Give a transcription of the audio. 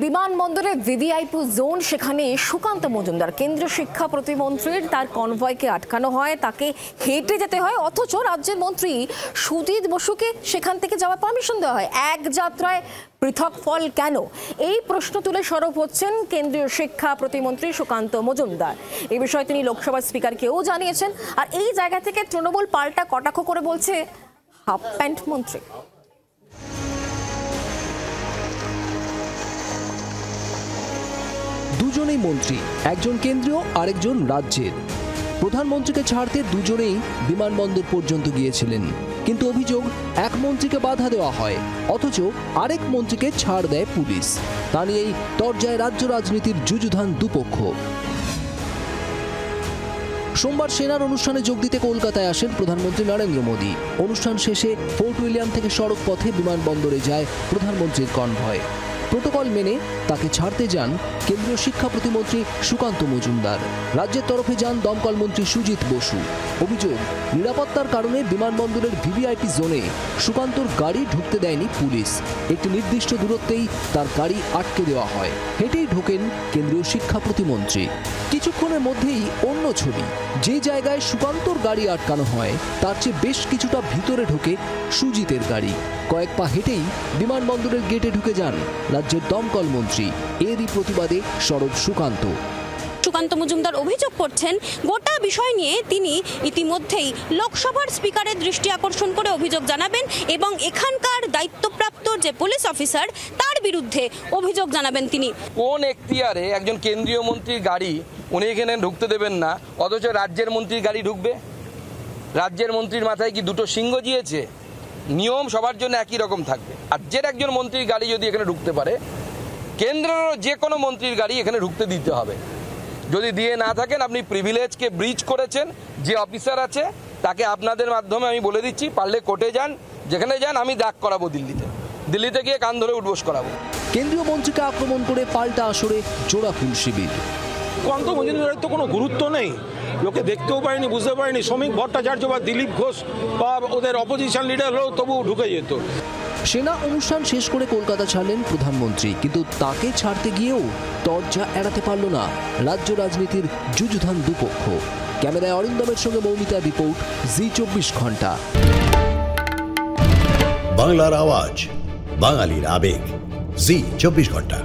বিমানবন্দরে VVIP zone, সেখানে সুকান্ত মজুমদার কেন্দ্রীয় শিক্ষা প্রতিমন্ত্রীর তার কনভয়কে আটকানো হয়, তাকে হেঁটে যেতে হয়, অথচ রাজ্যের মন্ত্রী সুজিত বসুকে সেখান থেকে যাওয়ার পারমিশন দেওয়া হয়। এক যাত্রায় পৃথক ফল কেন, এই প্রশ্ন তুলে সরব হচ্ছেন কেন্দ্রীয় শিক্ষা প্রতিমন্ত্রী সুকান্ত মজুমদার। এই বিষয়ে তিনি লোকসভার স্পিকারকেও জানিয়েছেন। আর এই জায়গা থেকে তৃণমূল পাল্টা কটাক্ষ করে বলছে হাফ প্যান্ট মন্ত্রী। দুজনেই মন্ত্রী, একজন কেন্দ্রীয় আরেকজন রাজ্যের। প্রধানমন্ত্রীকে ছাড়তে দুজনেই বিমানবন্দর পর্যন্ত গিয়েছিলেন, কিন্তু অভিযোগ এক মন্ত্রীকে বাধা দেওয়া হয়, অথচ আরেক মন্ত্রীকে ছাড় দেয় পুলিশ। তা নিয়েই তরজায় রাজ্য রাজনীতির যুযুধান দুপক্ষ। সোমবার সেনার অনুষ্ঠানে যোগ দিতে কলকাতায় আসেন প্রধানমন্ত্রী নরেন্দ্র মোদী। অনুষ্ঠান শেষে ফোর্ট উইলিয়াম থেকে সড়ক পথে বিমানবন্দরে যায় প্রধানমন্ত্রীর কনভয়। প্রোটোকল মেনে তাকে ছাড়তে যান কেন্দ্রীয় শিক্ষা প্রতিমন্ত্রী সুকান্ত মজুমদার। রাজ্যের তরফে যান দমকল মন্ত্রী সুজিত বসু। অভিযোগ, নিরাপত্তার কারণে বিমানবন্দরের ভিভিআইপি জোনে সুকান্তর গাড়ি ঢুকতে দেয়নি পুলিশ। একটি নির্দিষ্ট দূরত্বেই তার গাড়ি আটকে দেওয়া হয়। হেঁটেই ঢোকেন কেন্দ্রীয় শিক্ষা প্রতিমন্ত্রী। কিছুক্ষণের মধ্যেই অন্য ছবি, যে জায়গায় সুকান্তর গাড়ি আটকানো হয় তার চেয়ে বেশ কিছুটা ভিতরে ঢোকে সুজিতের গাড়ি। কয়েক পা হেঁটেই বিমানবন্দরের গেটে ঢুকে যান রাজ্যের দমকল মন্ত্রী। এরই প্রতিবাদে সরব সুকান্ত। সুকান্ত মজুমদার অভিযোগ করছেন, গোটা বিষয় নিয়ে তিনি ইতিমধ্যেই লোকসভার স্পিকারের দৃষ্টি আকর্ষণ করে অভিযোগ জানাবেন এবং এখানকার দায়িত্বপ্রাপ্ত যে পুলিশ অফিসার তার বিরুদ্ধে অভিযোগ জানাবেন তিনি। কোন এখতিয়ারে একজন কেন্দ্রীয় মন্ত্রীর গাড়ি উনি এখানে ঢুকতে দেবেন না, অথচ রাজ্যের মন্ত্রীর গাড়ি ঢুকবে? রাজ্যের মন্ত্রীর মাথায় কি দুটো সিংহ দিয়েছে? নিয়ম সবার জন্য একই রকম থাকবে। রাজ্যের একজন মন্ত্রীর গাড়ি যদি এখানে ঢুকতে পারে, কেন্দ্রের যে কোনো মন্ত্রীর গাড়ি এখানে ঢুকতে দিতে হবে। যদি দিয়ে না থাকেন, আপনি প্রিভিলেজকে ব্রিচ করেছেন। যে অফিসার আছে তাকে আপনাদের মাধ্যমে আমি বলে দিচ্ছি, পারলে কোর্টে যান, যেখানে যান আমি ডাক করাবো দিল্লিতে গিয়ে কান ধরে উঠবোস করাবো। কেন্দ্রীয় মন্ত্রীকে আক্রমণ করে পাল্টা আসরে জোড়া ফুল শিবির। সুকান্ত মজুমদারের তো কোনো গুরুত্ব নেই, লোকে দেখতেও পারেনি, বুঝতে পারেনি। শ্রমিক ভট্টাচার্য বা দিলীপ ঘোষ বা ওদের অপোজিশন লিডার হলেও তবু ঢুকে যেত। সেনা অনুষ্ঠান শেষ করে কলকাতা ছাড়লেন প্রধানমন্ত্রী, কিন্তু তাকে ছাড়তে গিয়েও তরজা এড়াতে পারল না রাজ্য রাজনীতির যুযুধান দুপক্ষ। ক্যামেরায় অরিন্দমের সঙ্গে মৌমিতা, রিপোর্ট জি24 ঘন্টা। বাংলার আওয়াজ, বাঙালির আবেগ, জি24 ঘন্টা।